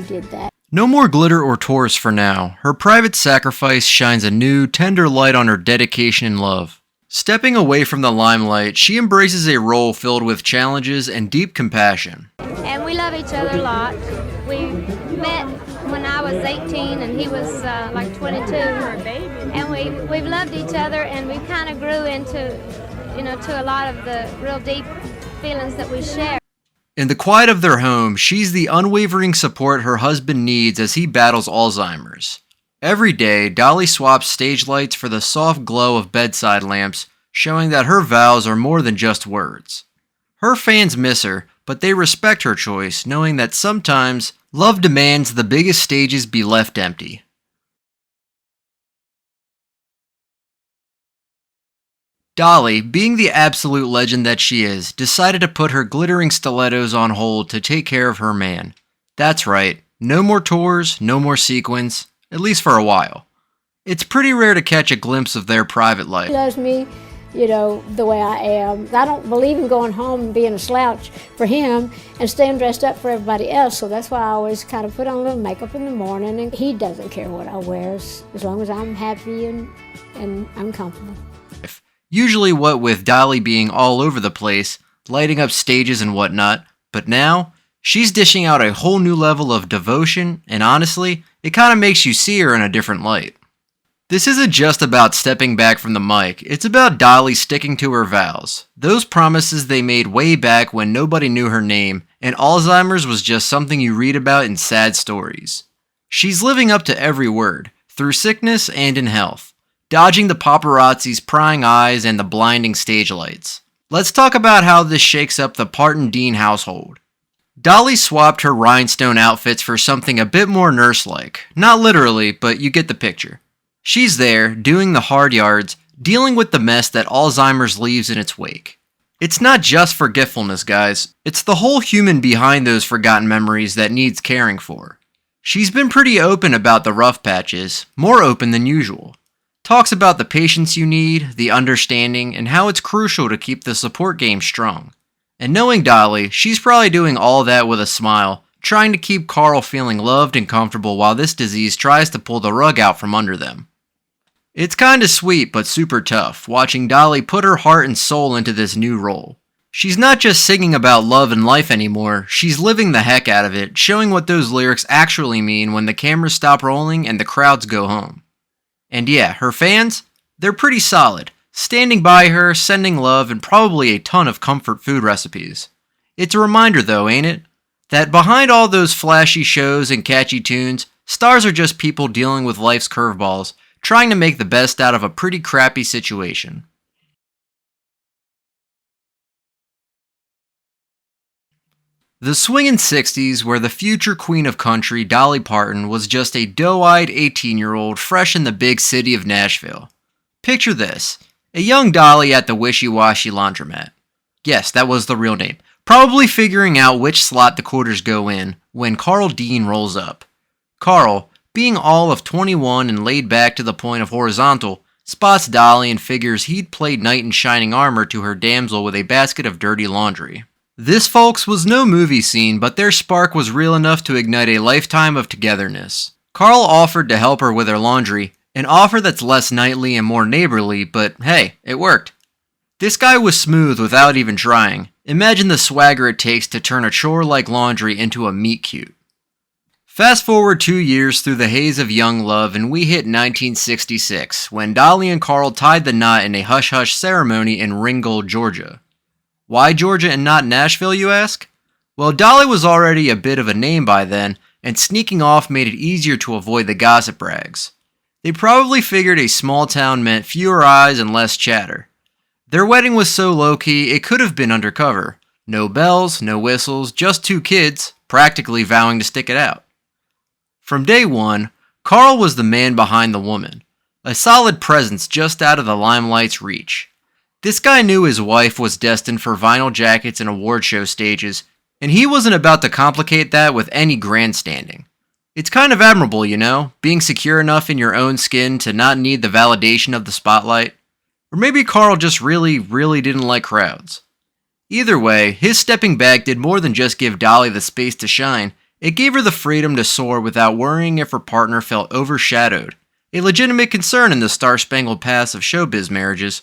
did that. No more glitter or tours for now. Her private sacrifice shines a new, tender light on her dedication and love. Stepping away from the limelight, she embraces a role filled with challenges and deep compassion. And we love each other a lot. We met when I was 18 and he was like 22. And we've loved each other, and we kind of grew into, to a lot of the real deep feelings that we share. In the quiet of their home, she's the unwavering support her husband needs as he battles Alzheimer's. Every day, Dolly swaps stage lights for the soft glow of bedside lamps, showing that her vows are more than just words. Her fans miss her, but they respect her choice, knowing that sometimes love demands the biggest stages be left empty. Dolly, being the absolute legend that she is, decided to put her glittering stilettos on hold to take care of her man. That's right, no more tours, no more sequins, at least for a while. It's pretty rare to catch a glimpse of their private life. He loves me, the way I am. I don't believe in going home and being a slouch for him and staying dressed up for everybody else, so that's why I always kind of put on a little makeup in the morning, and he doesn't care what I wear as long as I'm happy and I'm comfortable. Usually what with Dolly being all over the place, lighting up stages and whatnot, but now, she's dishing out a whole new level of devotion, and honestly, it kinda makes you see her in a different light. This isn't just about stepping back from the mic, it's about Dolly sticking to her vows. Those promises they made way back when nobody knew her name, and Alzheimer's was just something you read about in sad stories. She's living up to every word, through sickness and in health, dodging the paparazzi's prying eyes and the blinding stage lights. Let's talk about how this shakes up the Parton Dean household. Dolly swapped her rhinestone outfits for something a bit more nurse-like. Not literally, but you get the picture. She's there, doing the hard yards, dealing with the mess that Alzheimer's leaves in its wake. It's not just forgetfulness, guys. It's the whole human behind those forgotten memories that needs caring for. She's been pretty open about the rough patches, more open than usual. Talks about the patience you need, the understanding, and how it's crucial to keep the support game strong. And knowing Dolly, she's probably doing all that with a smile, trying to keep Carl feeling loved and comfortable while this disease tries to pull the rug out from under them. It's kinda sweet but super tough, watching Dolly put her heart and soul into this new role. She's not just singing about love and life anymore, she's living the heck out of it, showing what those lyrics actually mean when the cameras stop rolling and the crowds go home. And yeah, her fans, they're pretty solid, standing by her, sending love, and probably a ton of comfort food recipes. It's a reminder though, ain't it? That behind all those flashy shows and catchy tunes, stars are just people dealing with life's curveballs, trying to make the best out of a pretty crappy situation. The swingin' 60s, where the future queen of country, Dolly Parton, was just a doe-eyed 18-year-old fresh in the big city of Nashville. Picture this, a young Dolly at the wishy-washy laundromat. Yes, that was the real name. Probably figuring out which slot the quarters go in when Carl Dean rolls up. Carl, being all of 21 and laid back to the point of horizontal, spots Dolly and figures he'd played knight in shining armor to her damsel with a basket of dirty laundry. This, folks, was no movie scene, but their spark was real enough to ignite a lifetime of togetherness. Carl offered to help her with her laundry, an offer that's less knightly and more neighborly, but hey, it worked. This guy was smooth without even trying. Imagine the swagger it takes to turn a chore like laundry into a meet cute. Fast forward 2 years through the haze of young love and we hit 1966, when Dolly and Carl tied the knot in a hush-hush ceremony in Ringgold, Georgia. Why Georgia and not Nashville, you ask? Well, Dolly was already a bit of a name by then, and sneaking off made it easier to avoid the gossip rags. They probably figured a small town meant fewer eyes and less chatter. Their wedding was so low-key, it could have been undercover. No bells, no whistles, just two kids, practically vowing to stick it out. From day one, Carl was the man behind the woman, a solid presence just out of the limelight's reach. This guy knew his wife was destined for vinyl jackets and award show stages, and he wasn't about to complicate that with any grandstanding. It's kind of admirable, being secure enough in your own skin to not need the validation of the spotlight. Or maybe Carl just really didn't like crowds. Either way, his stepping back did more than just give Dolly the space to shine, It gave her the freedom to soar without worrying if her partner felt overshadowed, a legitimate concern in the star-spangled past of showbiz marriages.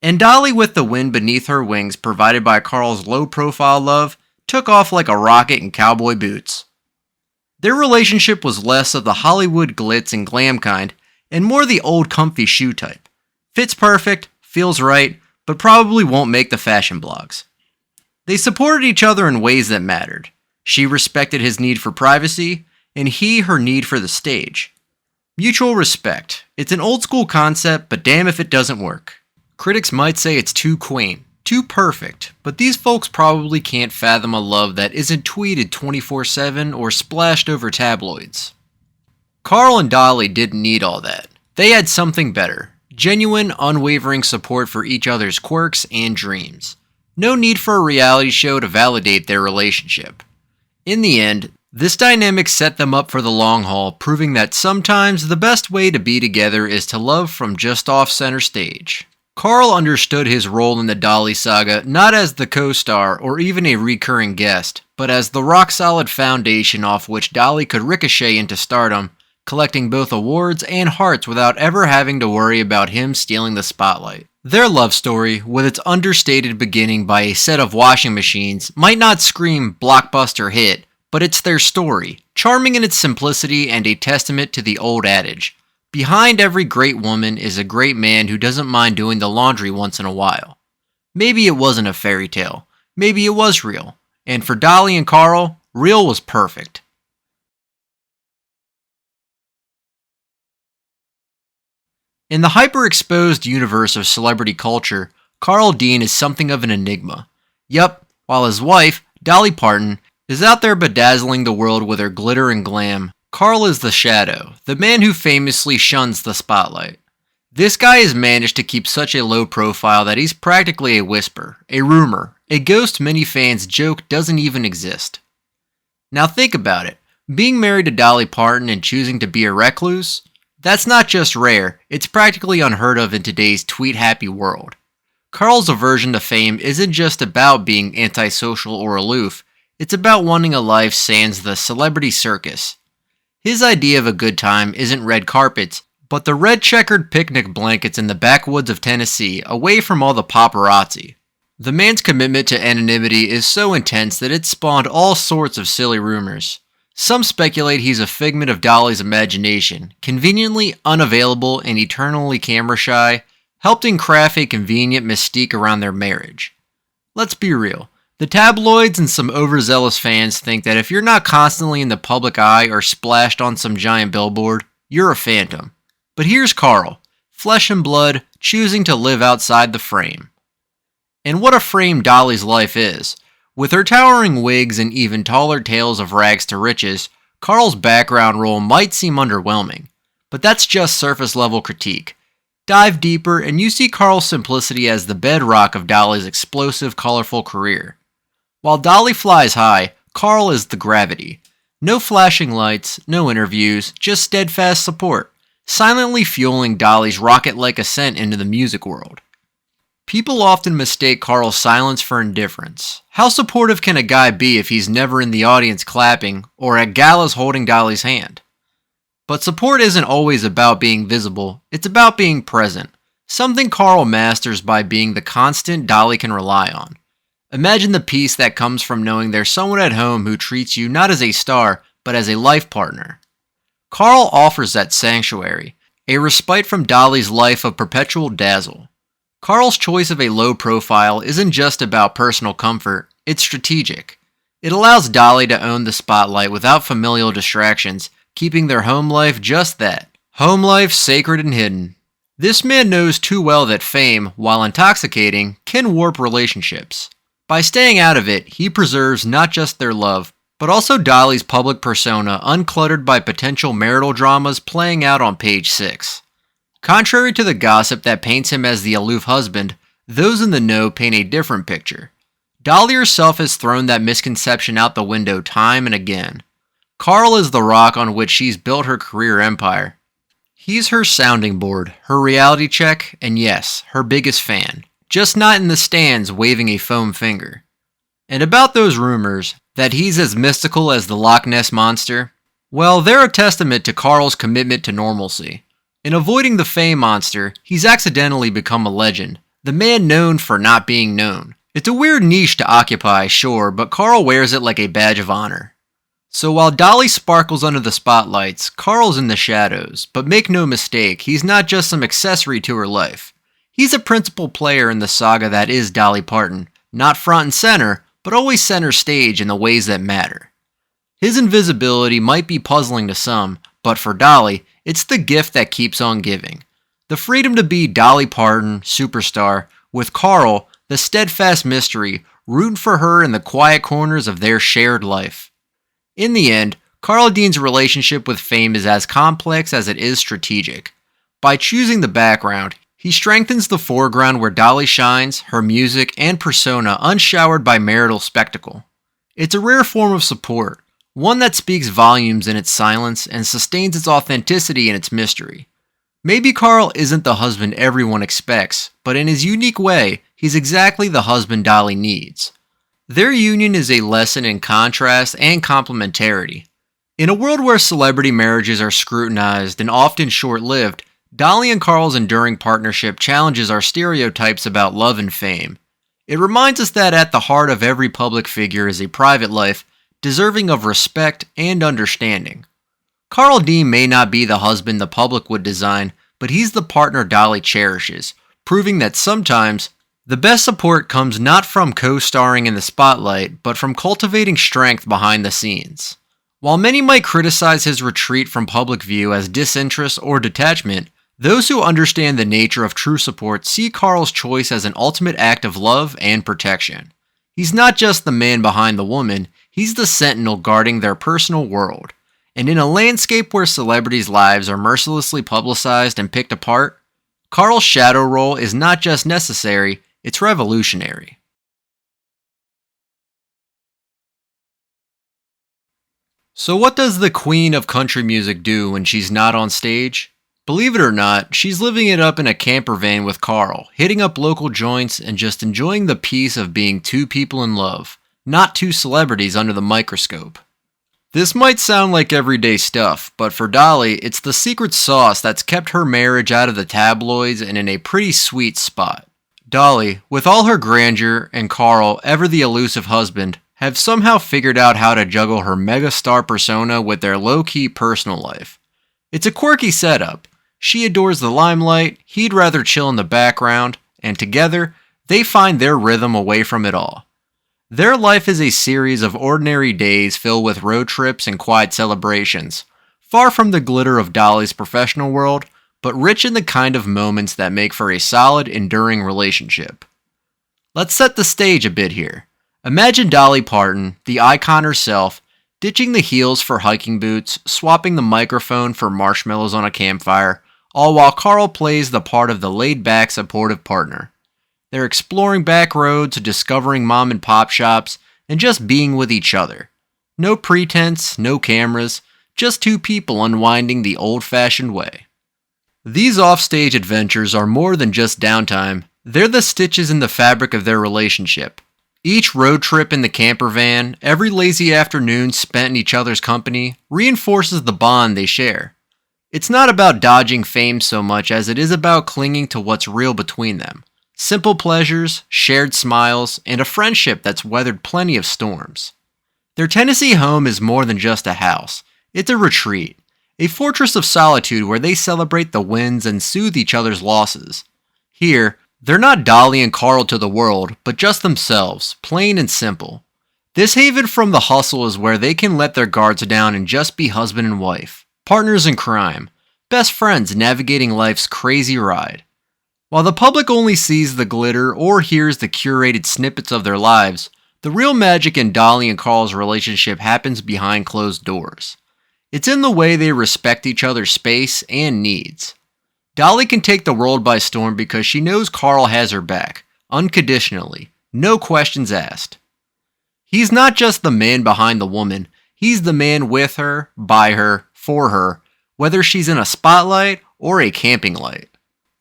And Dolly, with the wind beneath her wings provided by Carl's low-profile love, took off like a rocket in cowboy boots. Their relationship was less of the Hollywood glitz and glam kind, and more the old comfy shoe type. Fits perfect, feels right, but probably won't make the fashion blogs. They supported each other in ways that mattered. She respected his need for privacy, and he her need for the stage. Mutual respect. It's an old school concept, but damn if it doesn't work. Critics might say it's too quaint, too perfect, but these folks probably can't fathom a love that isn't tweeted 24/7 or splashed over tabloids. Carl and Dolly didn't need all that. They had something better. Genuine, unwavering support for each other's quirks and dreams. No need for a reality show to validate their relationship. In the end, this dynamic set them up for the long haul, proving that sometimes the best way to be together is to love from just off center stage. Carl understood his role in the Dolly saga not as the co-star or even a recurring guest, but as the rock-solid foundation off which Dolly could ricochet into stardom, collecting both awards and hearts without ever having to worry about him stealing the spotlight. Their love story, with its understated beginning by a set of washing machines, might not scream blockbuster hit, but it's their story, charming in its simplicity and a testament to the old adage. Behind every great woman is a great man who doesn't mind doing the laundry once in a while. Maybe it wasn't a fairy tale. Maybe it was real. And for Dolly and Carl, real was perfect. In the hyper-exposed universe of celebrity culture, Carl Dean is something of an enigma. Yup, while his wife, Dolly Parton, is out there bedazzling the world with her glitter and glam, Carl is the shadow, the man who famously shuns the spotlight. This guy has managed to keep such a low profile that he's practically a whisper, a rumor, a ghost many fans joke doesn't even exist. Now think about it, being married to Dolly Parton and choosing to be a recluse? That's not just rare, it's practically unheard of in today's tweet-happy world. Carl's aversion to fame isn't just about being antisocial or aloof, it's about wanting a life sans the celebrity circus. His idea of a good time isn't red carpets, but the red checkered picnic blankets in the backwoods of Tennessee, away from all the paparazzi. The man's commitment to anonymity is so intense that it spawned all sorts of silly rumors. Some speculate he's a figment of Dolly's imagination, conveniently unavailable and eternally camera shy, helping craft a convenient mystique around their marriage. Let's be real. The tabloids and some overzealous fans think that if you're not constantly in the public eye or splashed on some giant billboard, you're a phantom. But here's Carl, flesh and blood, choosing to live outside the frame. And what a frame Dolly's life is. With her towering wigs and even taller tales of rags to riches, Carl's background role might seem underwhelming. But that's just surface level critique. Dive deeper and you see Carl's simplicity as the bedrock of Dolly's explosive, colorful career. While Dolly flies high, Carl is the gravity. No flashing lights, no interviews, just steadfast support, silently fueling Dolly's rocket-like ascent into the music world. People often mistake Carl's silence for indifference. How supportive can a guy be if he's never in the audience clapping or at galas holding Dolly's hand? But support isn't always about being visible, it's about being present, something Carl masters by being the constant Dolly can rely on. Imagine the peace that comes from knowing there's someone at home who treats you not as a star, but as a life partner. Carl offers that sanctuary, a respite from Dolly's life of perpetual dazzle. Carl's choice of a low profile isn't just about personal comfort, it's strategic. It allows Dolly to own the spotlight without familial distractions, keeping their home life just that. Home life sacred and hidden. This man knows too well that fame, while intoxicating, can warp relationships. By staying out of it, he preserves not just their love, but also Dolly's public persona uncluttered by potential marital dramas playing out on page 6. Contrary to the gossip that paints him as the aloof husband, those in the know paint a different picture. Dolly herself has thrown that misconception out the window time and again. Carl is the rock on which she's built her career empire. He's her sounding board, her reality check, and yes, her biggest fan. Just not in the stands waving a foam finger. And about those rumors, That he's as mystical as the Loch Ness Monster? Well, they're a testament to Carl's commitment to normalcy. In avoiding the fame monster, he's accidentally become a legend, the man known for not being known. It's a weird niche to occupy, sure, but Carl wears it like a badge of honor. So while Dolly sparkles under the spotlights, Carl's in the shadows, but make no mistake, he's not just some accessory to her life. He's a principal player in the saga that is Dolly Parton, not front and center, but always center stage in the ways that matter. His invisibility might be puzzling to some, but for Dolly, it's the gift that keeps on giving. The freedom to be Dolly Parton, superstar, with Carl, the steadfast mystery, rooting for her in the quiet corners of their shared life. In the end, Carl Dean's relationship with fame is as complex as it is strategic. By choosing the background, he strengthens the foreground where Dolly shines, her music and persona unshowered by marital spectacle. It's a rare form of support, one that speaks volumes in its silence and sustains its authenticity in its mystery. Maybe Carl isn't the husband everyone expects, but in his unique way, he's exactly the husband Dolly needs. Their union is a lesson in contrast and complementarity. In a world where celebrity marriages are scrutinized and often short-lived, Dolly and Carl's enduring partnership challenges our stereotypes about love and fame. It reminds us that at the heart of every public figure is a private life, deserving of respect and understanding. Carl Dean may not be the husband the public would design, but he's the partner Dolly cherishes, proving that sometimes the best support comes not from co-starring in the spotlight, but from cultivating strength behind the scenes. While many might criticize his retreat from public view as disinterest or detachment, those who understand the nature of true support see Carl's choice as an ultimate act of love and protection. He's not just the man behind the woman, he's the sentinel guarding their personal world. And in a landscape where celebrities' lives are mercilessly publicized and picked apart, Carl's shadow role is not just necessary, it's revolutionary. So what does the queen of country music do when she's not on stage? Believe it or not, she's living it up in a camper van with Carl, hitting up local joints and just enjoying the peace of being two people in love, not two celebrities under the microscope. This might sound like everyday stuff, but for Dolly, it's the secret sauce that's kept her marriage out of the tabloids and in a pretty sweet spot. Dolly, with all her grandeur, and Carl, ever the elusive husband, have somehow figured out how to juggle her megastar persona with their low-key personal life. It's a quirky setup. She adores the limelight, he'd rather chill in the background, and together, they find their rhythm away from it all. Their life is a series of ordinary days filled with road trips and quiet celebrations, far from the glitter of Dolly's professional world, but rich in the kind of moments that make for a solid, enduring relationship. Let's set the stage a bit here. Imagine Dolly Parton, the icon herself, ditching the heels for hiking boots, swapping the microphone for marshmallows on a campfire, all while Carl plays the part of the laid-back, supportive partner. They're exploring back roads, discovering mom and pop shops, and just being with each other. No pretense, no cameras, just two people unwinding the old-fashioned way. These offstage adventures are more than just downtime, they're the stitches in the fabric of their relationship. Each road trip in the camper van, every lazy afternoon spent in each other's company, reinforces the bond they share. It's not about dodging fame so much as it is about clinging to what's real between them. Simple pleasures, shared smiles, and a friendship that's weathered plenty of storms. Their Tennessee home is more than just a house. It's a retreat, a fortress of solitude where they celebrate the wins and soothe each other's losses. Here, they're not Dolly and Carl to the world, but just themselves, plain and simple. This haven from the hustle is where they can let their guards down and just be husband and wife, partners in crime, best friends navigating life's crazy ride. While the public only sees the glitter or hears the curated snippets of their lives, the real magic in Dolly and Carl's relationship happens behind closed doors. It's in the way they respect each other's space and needs. Dolly can take the world by storm because she knows Carl has her back, unconditionally, no questions asked. He's not just the man behind the woman, he's the man with her, by her, for her, whether she's in a spotlight or a camping light.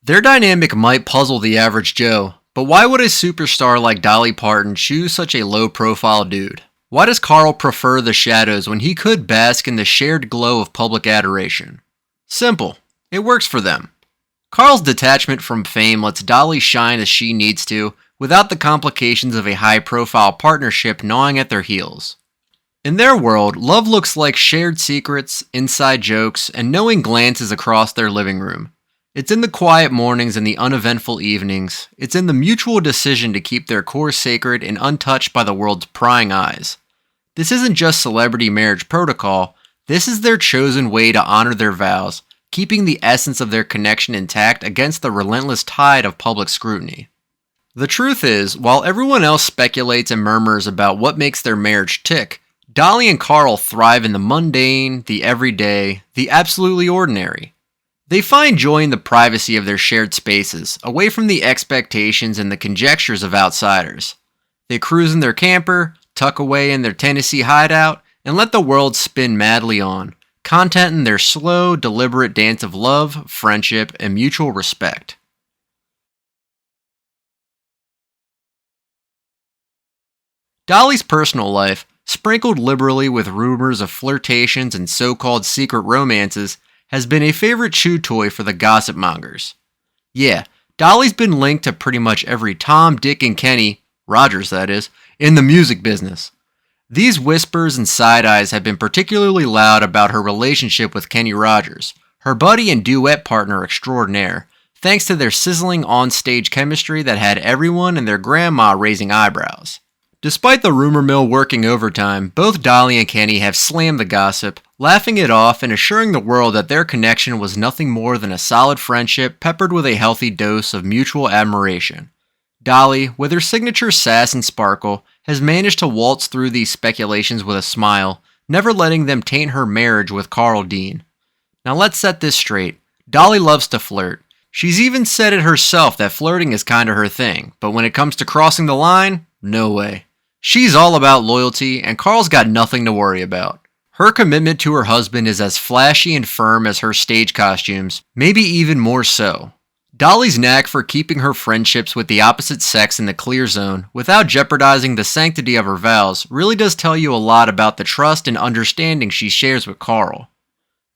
Their dynamic might puzzle the average Joe, but why would a superstar like Dolly Parton choose such a low-profile dude? Why does Carl prefer the shadows when he could bask in the shared glow of public adoration? Simple. It works for them. Carl's detachment from fame lets Dolly shine as she needs to, without the complications of a high-profile partnership gnawing at their heels. In their world, love looks like shared secrets, inside jokes, and knowing glances across their living room. It's in the quiet mornings and the uneventful evenings. It's in the mutual decision to keep their core sacred and untouched by the world's prying eyes. This isn't just celebrity marriage protocol, this is their chosen way to honor their vows, keeping the essence of their connection intact against the relentless tide of public scrutiny. The truth is, while everyone else speculates and murmurs about what makes their marriage tick, Dolly and Carl thrive in the mundane, the everyday, the absolutely ordinary. They find joy in the privacy of their shared spaces, away from the expectations and the conjectures of outsiders. They cruise in their camper, tuck away in their Tennessee hideout, and let the world spin madly on, content in their slow, deliberate dance of love, friendship, and mutual respect. Dolly's personal life, sprinkled liberally with rumors of flirtations and so-called secret romances, has been a favorite chew toy for the gossip mongers. Yeah, Dolly's been linked to pretty much every Tom, Dick, and Kenny, Rogers that is, in the music business. These whispers and side-eyes have been particularly loud about her relationship with Kenny Rogers, her buddy and duet partner extraordinaire, thanks to their sizzling on-stage chemistry that had everyone and their grandma raising eyebrows. Despite the rumor mill working overtime, both Dolly and Kenny have slammed the gossip, laughing it off and assuring the world that their connection was nothing more than a solid friendship peppered with a healthy dose of mutual admiration. Dolly, with her signature sass and sparkle, has managed to waltz through these speculations with a smile, never letting them taint her marriage with Carl Dean. Now let's set this straight. Dolly loves to flirt. She's even said it herself that flirting is kinda her thing, but when it comes to crossing the line, no way. She's all about loyalty, and Carl's got nothing to worry about. Her commitment to her husband is as flashy and firm as her stage costumes, maybe even more so. Dolly's knack for keeping her friendships with the opposite sex in the clear zone without jeopardizing the sanctity of her vows really does tell you a lot about the trust and understanding she shares with Carl.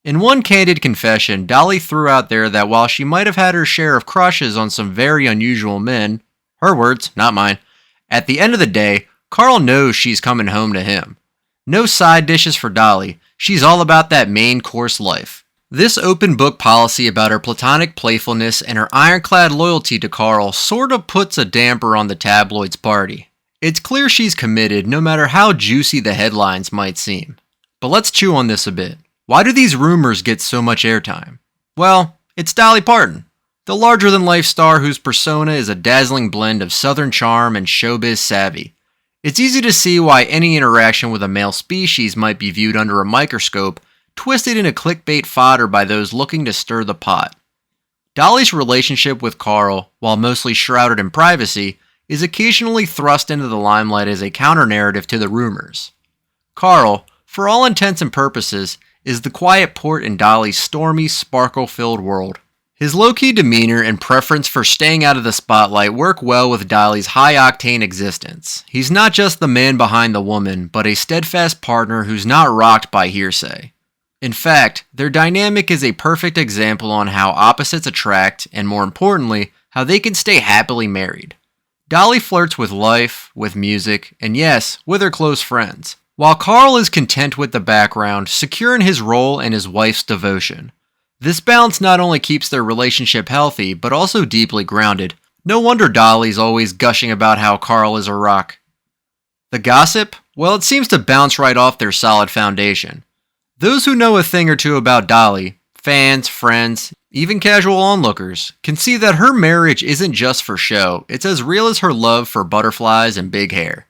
In one candid confession, Dolly threw out there that while she might have had her share of crushes on some very unusual men, her words, not mine, at the end of the day, Carl knows she's coming home to him. No side dishes for Dolly, she's all about that main course life. This open book policy about her platonic playfulness and her ironclad loyalty to Carl sorta puts a damper on the tabloid's party. It's clear she's committed no matter how juicy the headlines might seem. But let's chew on this a bit. Why do these rumors get so much airtime? Well, it's Dolly Parton, the larger-than-life star whose persona is a dazzling blend of southern charm and showbiz savvy. It's easy to see why any interaction with a male species might be viewed under a microscope, twisted into clickbait fodder by those looking to stir the pot. Dolly's relationship with Carl, while mostly shrouded in privacy, is occasionally thrust into the limelight as a counter-narrative to the rumors. Carl, for all intents and purposes, is the quiet port in Dolly's stormy, sparkle-filled world. His low-key demeanor and preference for staying out of the spotlight work well with Dolly's high-octane existence. He's not just the man behind the woman, but a steadfast partner who's not rocked by hearsay. In fact, their dynamic is a perfect example on how opposites attract, and more importantly, how they can stay happily married. Dolly flirts with life, with music, and yes, with her close friends, while Carl is content with the background, secure in his role and his wife's devotion. This balance not only keeps their relationship healthy, but also deeply grounded. No wonder Dolly's always gushing about how Carl is a rock. The gossip? Well, it seems to bounce right off their solid foundation. Those who know a thing or two about Dolly, fans, friends, even casual onlookers, can see that her marriage isn't just for show, it's as real as her love for butterflies and big hair.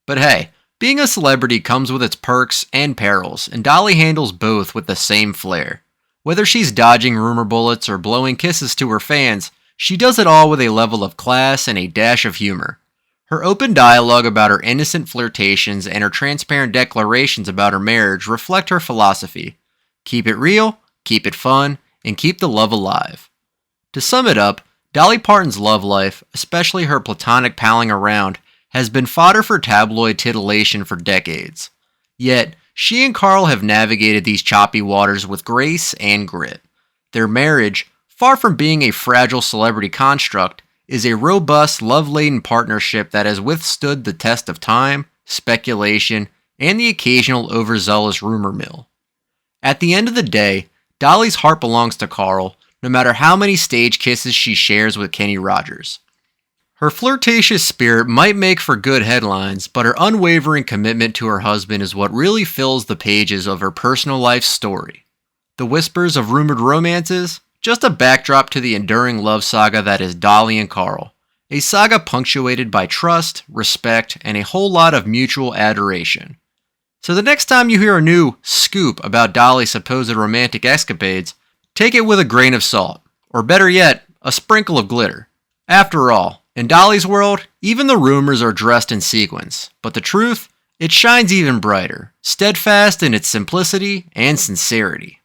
But hey, being a celebrity comes with its perks and perils, and Dolly handles both with the same flair. Whether she's dodging rumor bullets or blowing kisses to her fans, she does it all with a level of class and a dash of humor. Her open dialogue about her innocent flirtations and her transparent declarations about her marriage reflect her philosophy. Keep it real, keep it fun, and keep the love alive. To sum it up, Dolly Parton's love life, especially her platonic palling around, has been fodder for tabloid titillation for decades. Yet, she and Carl have navigated these choppy waters with grace and grit. Their marriage, far from being a fragile celebrity construct, is a robust, love-laden partnership that has withstood the test of time, speculation, and the occasional overzealous rumor mill. At the end of the day, Dolly's heart belongs to Carl, no matter how many stage kisses she shares with Kenny Rogers. Her flirtatious spirit might make for good headlines, but her unwavering commitment to her husband is what really fills the pages of her personal life story. The whispers of rumored romances? Just a backdrop to the enduring love saga that is Dolly and Carl. A saga punctuated by trust, respect, and a whole lot of mutual adoration. So the next time you hear a new scoop about Dolly's supposed romantic escapades, take it with a grain of salt, or better yet, a sprinkle of glitter. After all, in Dolly's world, even the rumors are dressed in sequins, but the truth, it shines even brighter, steadfast in its simplicity and sincerity.